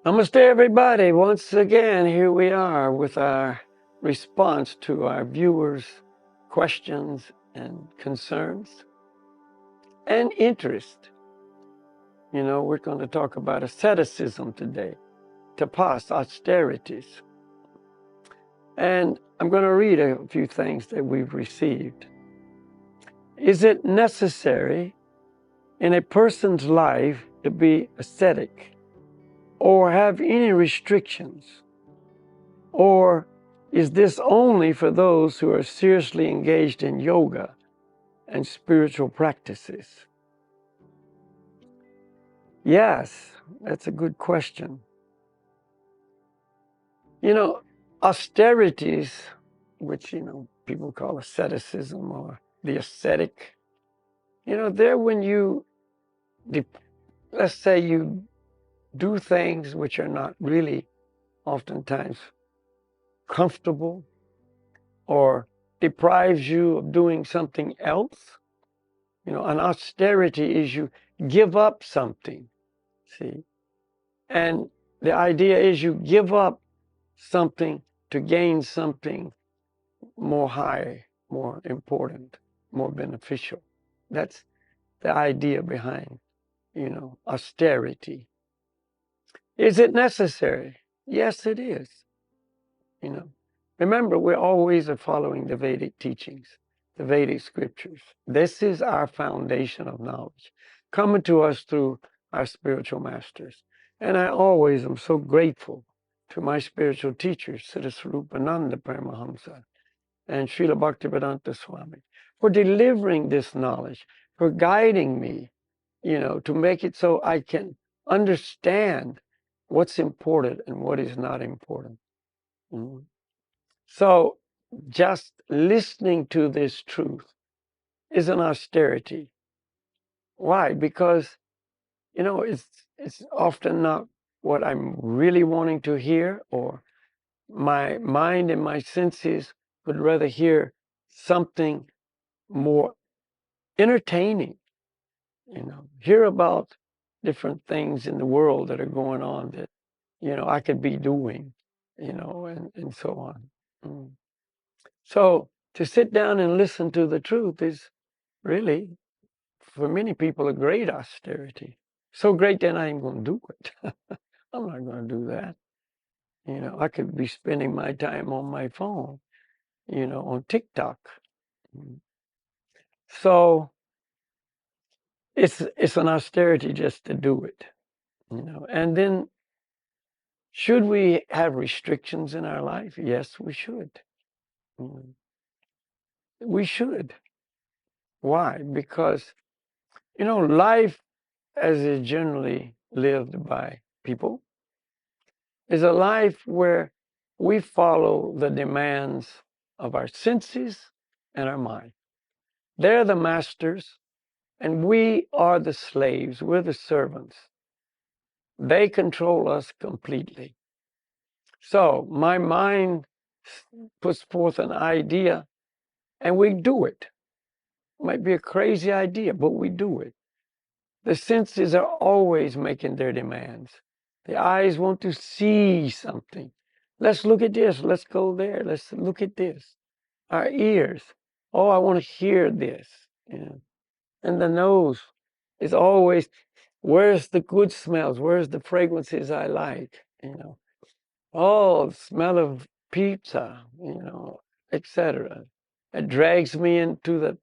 Namaste, everybody. Once again, here we are with our response to our viewers' questions and concerns and interest. We're going to talk about asceticism today, Tapasya, austerities. And I'm going to read a few things that we've received. Is it necessary in a person's life to be ascetic or have any restrictions? Or is this only for those who are seriously engaged in yoga and spiritual practices? Yes, that's a good question. Austerities, which, people call asceticism or the ascetic, they're when let's say you do things which are not really oftentimes comfortable or deprives you of doing something else. An austerity is you give up something, see? And the idea is you give up something to gain something more high, more important, more beneficial. That's the idea behind, austerity. Is it necessary? Yes, it is. Remember, we're always following the Vedic teachings, the Vedic scriptures. This is our foundation of knowledge, coming to us through our spiritual masters. And I always am so grateful to my spiritual teachers, Siddha Swarupananda Paramahamsa and Srila Bhaktivedanta Swami, for delivering this knowledge, for guiding me, to make it so I can understand what's important and what is not important. Mm-hmm. So just listening to this truth is an austerity. Why? Because, it's often not what I'm really wanting to hear, or my mind and my senses would rather hear something more entertaining, hear about different things in the world that are going on that, I could be doing, and so on. Mm. So to sit down and listen to the truth is really, for many people, a great austerity. So great that I ain't going to do it. I'm not going to do that. I could be spending my time on my phone, on TikTok. So it's an austerity just to do it, And then, should we have restrictions in our life? Yes, we should. We should. Why? Because, life as is generally lived by people is a life where we follow the demands of our senses and our mind. They're the masters, and we are the slaves. We're the servants. They control us completely. So my mind puts forth an idea, and we do it. It might be a crazy idea, but we do it. The senses are always making their demands. The eyes want to see something. Let's look at this. Let's go there. Let's look at this. Our ears. Oh, I want to hear this. And the nose is always, where's the good smells? Where's the fragrances I like? Oh, smell of pizza, etc. It drags me into the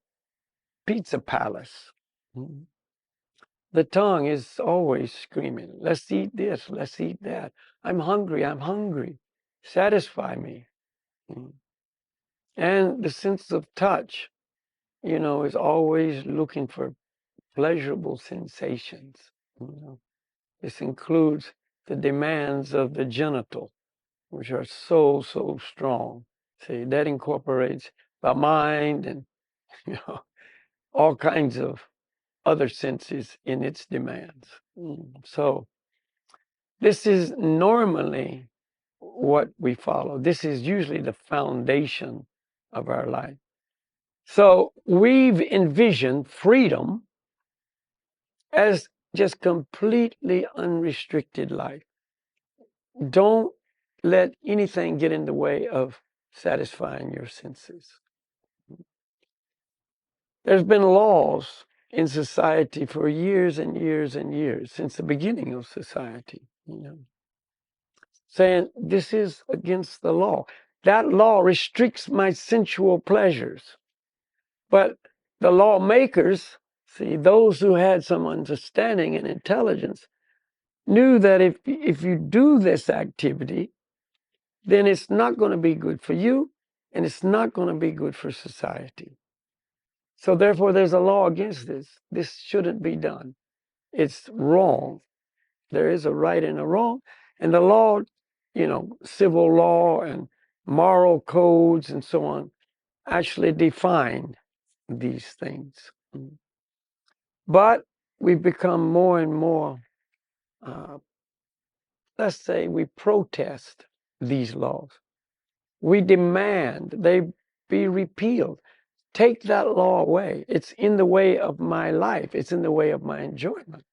pizza palace. The tongue is always screaming, let's eat this, let's eat that. I'm hungry, I'm hungry. Satisfy me. And the sense of touch, is always looking for pleasurable sensations. This includes the demands of the genital, which are so, so strong. See, that incorporates the mind and, all kinds of other senses in its demands. So this is normally what we follow. This is usually the foundation of our life. So we've envisioned freedom as just completely unrestricted life. don't let anything get in the way of satisfying your senses. There's been laws in society for years and years and years, since the beginning of society, saying this is against the law. That law restricts my sensual pleasures. But the lawmakers, see, those who had some understanding and intelligence, knew that if you do this activity, then it's not going to be good for you, and it's not going to be good for society. So therefore, there's a law against this. This shouldn't be done. It's wrong. There is a right and a wrong. And the law, civil law and moral codes and so on, actually define these things. But we've become more and more, let's say, we protest these laws. We demand they be repealed. Take that law away. It's in the way of my life. It's in the way of my enjoyment.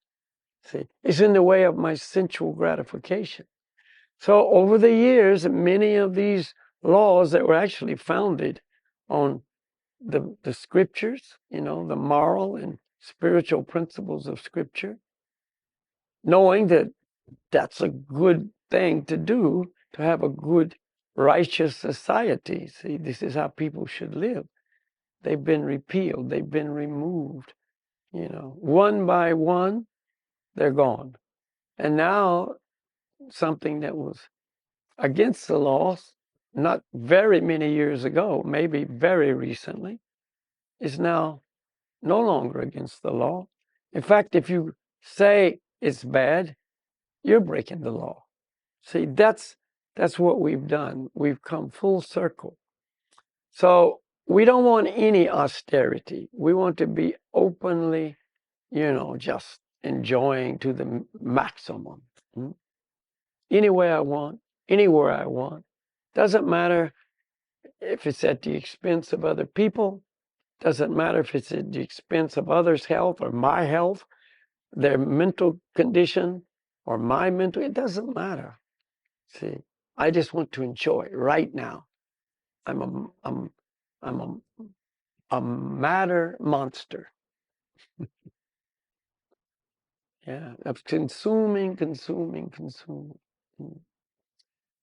See, it's in the way of my sensual gratification. So over the years, many of these laws that were actually founded on the scriptures, the moral and spiritual principles of scripture, knowing that that's a good thing to do, to have a good, righteous society. See, this is how people should live. They've been repealed. They've been removed. One by one, they're gone. And now something that was against the laws, not very many years ago, maybe very recently, is now no longer against the law. In fact, if you say it's bad, you're breaking the law. See, that's what we've done. We've come full circle. So we don't want any austerity. We want to be openly, just enjoying to the maximum. Any way I want, anywhere I want. Doesn't matter if it's at the expense of other people. Doesn't matter if it's at the expense of others' health or my health, their mental condition or my mental. It doesn't matter. See, I just want to enjoy right now. I'm a matter monster. Yeah, of consuming.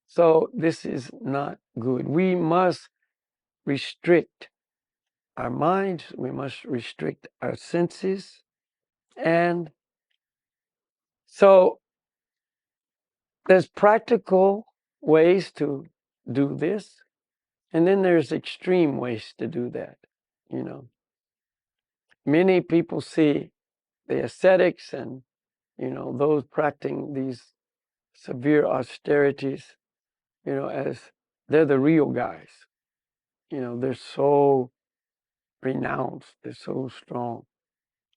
So this is not good. We must restrict our minds. We must restrict our senses. And so there's practical ways to do this. And then there's extreme ways to do that. Many people see the ascetics and, those practicing these severe austerities, as they're the real guys. They're so renounced. They're so strong.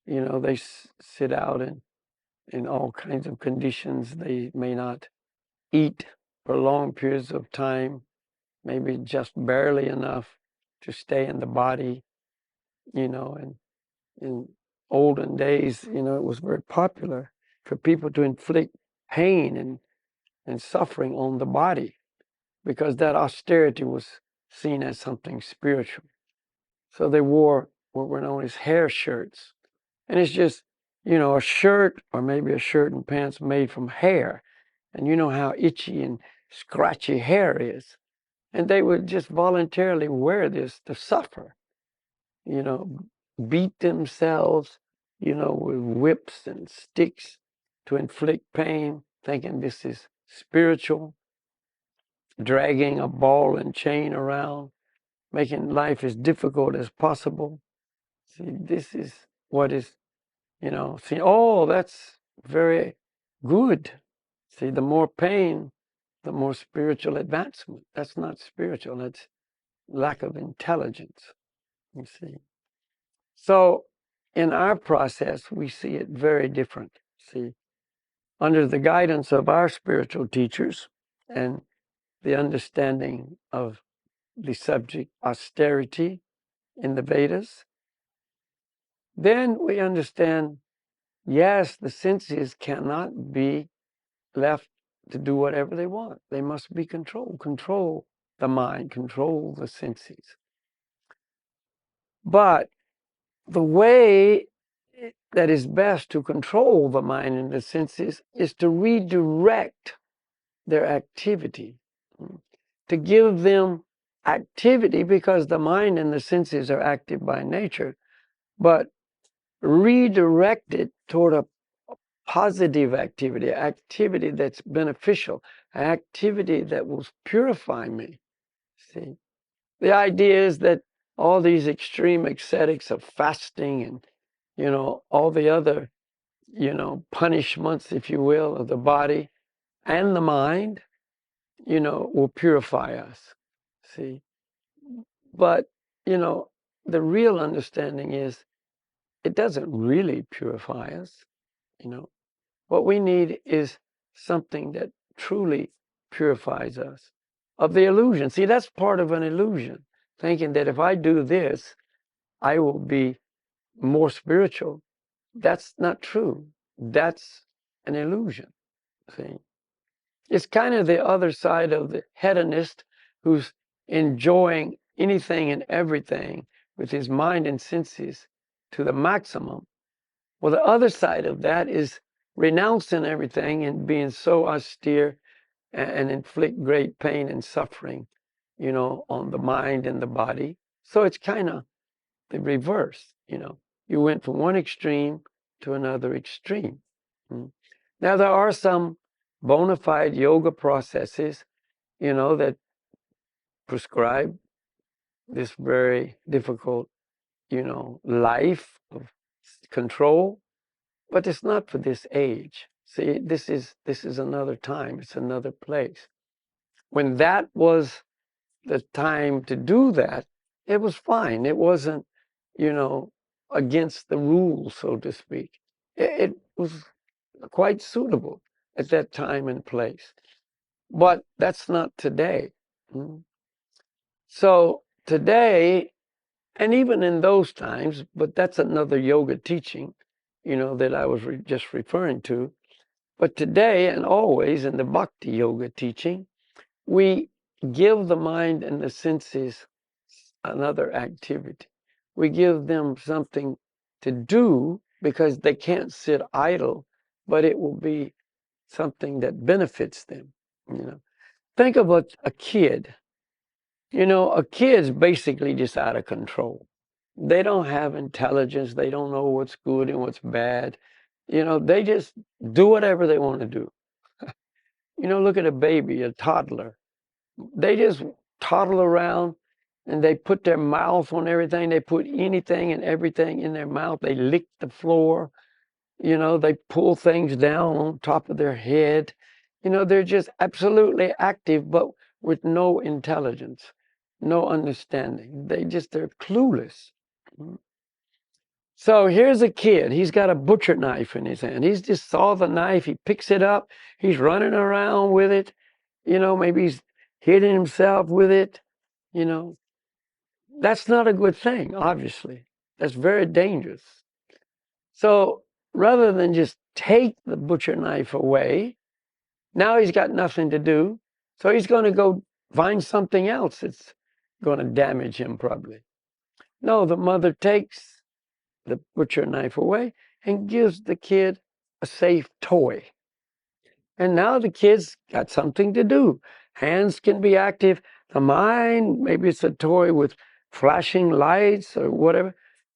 They sit out in all kinds of conditions. They may not eat for long periods of time, maybe just barely enough to stay in the body, and in olden days, it was very popular for people to inflict pain and suffering on the body because that austerity was seen as something spiritual. So they wore what were known as hair shirts. And it's just, a shirt or maybe a shirt and pants made from hair. And you know how itchy and scratchy hair is. And they would just voluntarily wear this to suffer, beat themselves, with whips and sticks to inflict pain, thinking this is spiritual, dragging a ball and chain around, making life as difficult as possible. See, this is what is, that's very good. See, the more pain, the more spiritual advancement. That's not spiritual, that's lack of intelligence, you see. So in our process, we see it very different. See, under the guidance of our spiritual teachers and the understanding of the subject austerity in the Vedas, then we understand, yes, the senses cannot be left to do whatever they want. They must be controlled. Control the mind, control the senses. But the way that is best to control the mind and the senses is to redirect their activity, to give them activity, because the mind and the senses are active by nature, but redirect it toward a positive activity, activity that's beneficial, activity that will purify me. See, the idea is that all these extreme ascetics of fasting and, all the other, punishments, if you will, of the body and the mind, will purify us. See, but, the real understanding is it doesn't really purify us. What we need is something that truly purifies us of the illusion. See, that's part of an illusion, thinking that if I do this, I will be more spiritual. That's not true. That's an illusion. See, it's kind of the other side of the hedonist who's enjoying anything and everything with his mind and senses to the maximum. Well, the other side of that is renouncing everything and being so austere and inflict great pain and suffering, on the mind and the body. So it's kind of the reverse, You went from one extreme to another extreme. Now, there are some bona fide yoga processes, that prescribe this very difficult, life of control, but it's not for this age. See, this is another time. It's another place. When that was the time to do that, it was fine. It wasn't, against the rules, so to speak. It was quite suitable at that time and place. But that's not today. So today, and even in those times, but that's another yoga teaching, that I was just referring to. But today and always in the bhakti yoga teaching, we give the mind and the senses another activity. We give them something to do because they can't sit idle, but it will be something that benefits them. Think about a kid. A kid's basically just out of control. They don't have intelligence. They don't know what's good and what's bad. They just do whatever they want to do. Look at a baby, a toddler. They just toddle around and they put their mouth on everything. They put anything and everything in their mouth. They lick the floor. They pull things down on top of their head. They're just absolutely active, but with no intelligence, no understanding. They're clueless. So here's a kid. He's got a butcher knife in his hand. He's just saw the knife. He picks it up. He's running around with it. Maybe he's hitting himself with it. That's not a good thing, obviously. That's very dangerous. So rather than just take the butcher knife away, now he's got nothing to do. So he's going to go find something else that's going to damage him probably. No, the mother takes the butcher knife away and gives the kid a safe toy. And now the kid's got something to do. Hands can be active. The mind, maybe it's a toy with flashing lights or whatever.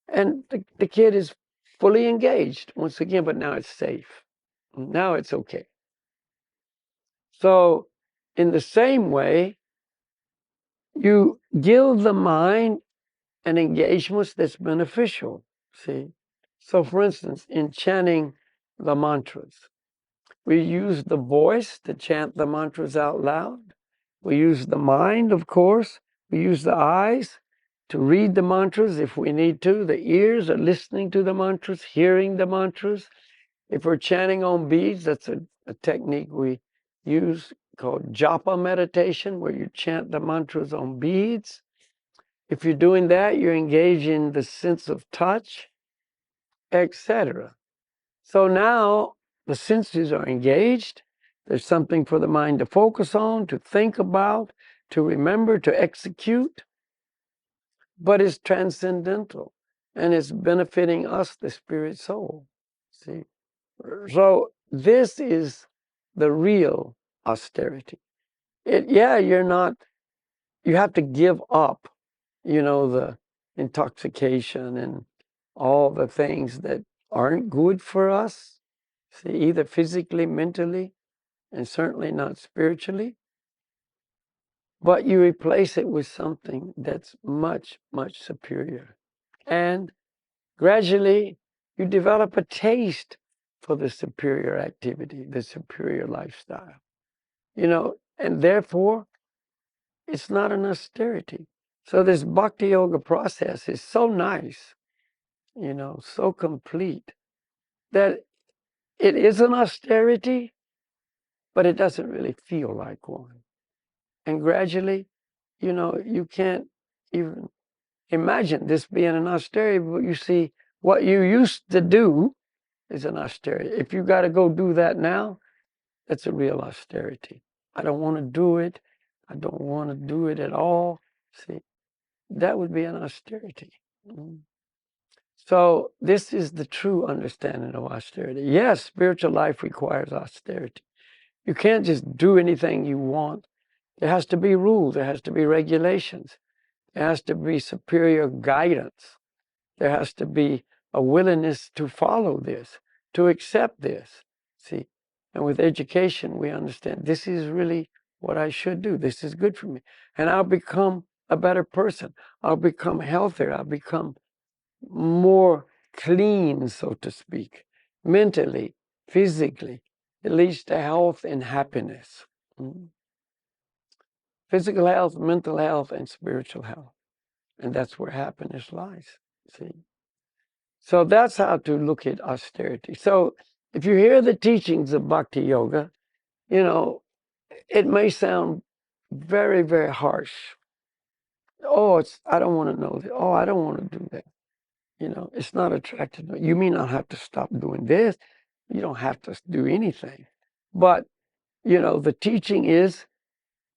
And the kid is fully engaged once again, but now it's safe. Now it's okay. So in the same way, you give the mind an engagement that's beneficial. See? So for instance, in chanting the mantras, we use the voice to chant the mantras out loud. We use the mind, of course. We use the eyes to read the mantras if we need to. The ears are listening to the mantras, hearing the mantras. If we're chanting on beads, that's a technique we use called japa meditation, where you chant the mantras on beads. If you're doing that, you're engaging the sense of touch, etc. So now the senses are engaged, There's something for the mind to focus on, to think about, to remember, to execute. But it's transcendental, and it's benefiting us, the spirit soul. See? So this is the real austerity. You're not, you have to give up, the intoxication and all the things that aren't good for us, see, either physically, mentally, and certainly not spiritually. But you replace it with something that's much, much superior. And gradually, you develop a taste for the superior activity, the superior lifestyle. And therefore, it's not an austerity. So this bhakti yoga process is so nice, so complete, that it is an austerity, but it doesn't really feel like one. And gradually, you can't even imagine this being an austerity, but you see, what you used to do is an austerity. If you got to go do that now, that's a real austerity. I don't want to do it. I don't want to do it at all. See, that would be an austerity. So this is the true understanding of austerity. Yes, spiritual life requires austerity. You can't just do anything you want. There has to be rules. There has to be regulations. There has to be superior guidance. There has to be a willingness to follow this, to accept this. See, and with education, we understand this is really what I should do. This is good for me. And I'll become a better person. I'll become healthier. I'll become more clean, so to speak, mentally, physically. It leads to health and happiness. Physical health, mental health, and spiritual health. And that's where happiness lies. See? So that's how to look at austerity. So if you hear the teachings of Bhakti Yoga, it may sound very, very harsh. Oh, I don't want to know that. Oh, I don't want to do that. It's not attractive. You mean I'll have to stop doing this? You don't have to do anything. But, the teaching is,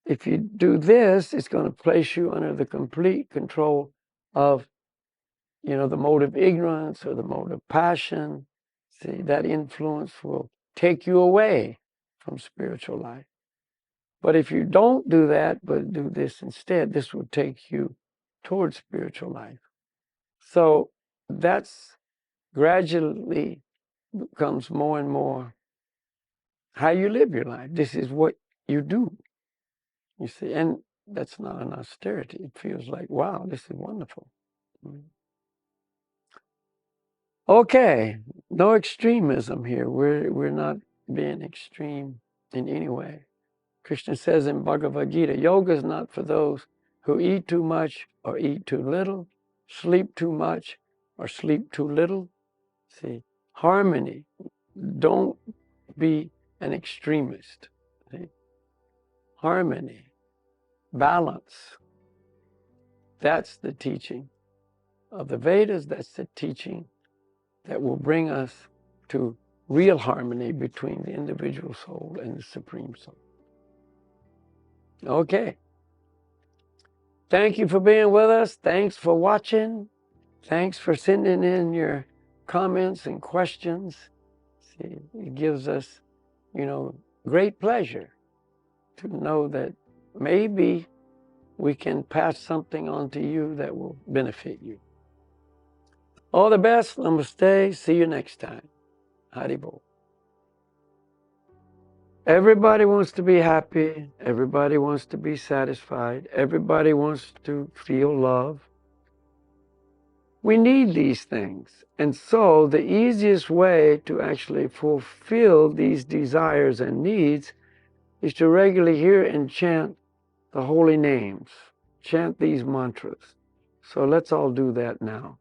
if you do this, it's going to place you under the complete control of, the mode of ignorance or the mode of passion. See, that influence will take you away from spiritual life. But if you don't do that, but do this instead, this will take you towards spiritual life. So that's gradually becomes more and more how you live your life. This is what you do, you see. And that's not an austerity. It feels like, wow, this is wonderful. Okay, no extremism here. We're not being extreme in any way. Krishna says in Bhagavad Gita, yoga is not for those who eat too much or eat too little, sleep too much or sleep too little. See, harmony. Don't be an extremist. See? Harmony, balance. That's the teaching of the Vedas. That's the teaching that will bring us to real harmony between the individual soul and the Supreme Soul. Okay. Thank you for being with us. Thanks for watching. Thanks for sending in your comments and questions. See, it gives us, great pleasure to know that maybe we can pass something on to you that will benefit you. All the best. Namaste. See you next time. Haribol. Everybody wants to be happy. Everybody wants to be satisfied. Everybody wants to feel love. We need these things. And so the easiest way to actually fulfill these desires and needs is to regularly hear and chant the holy names. Chant these mantras. So let's all do that now.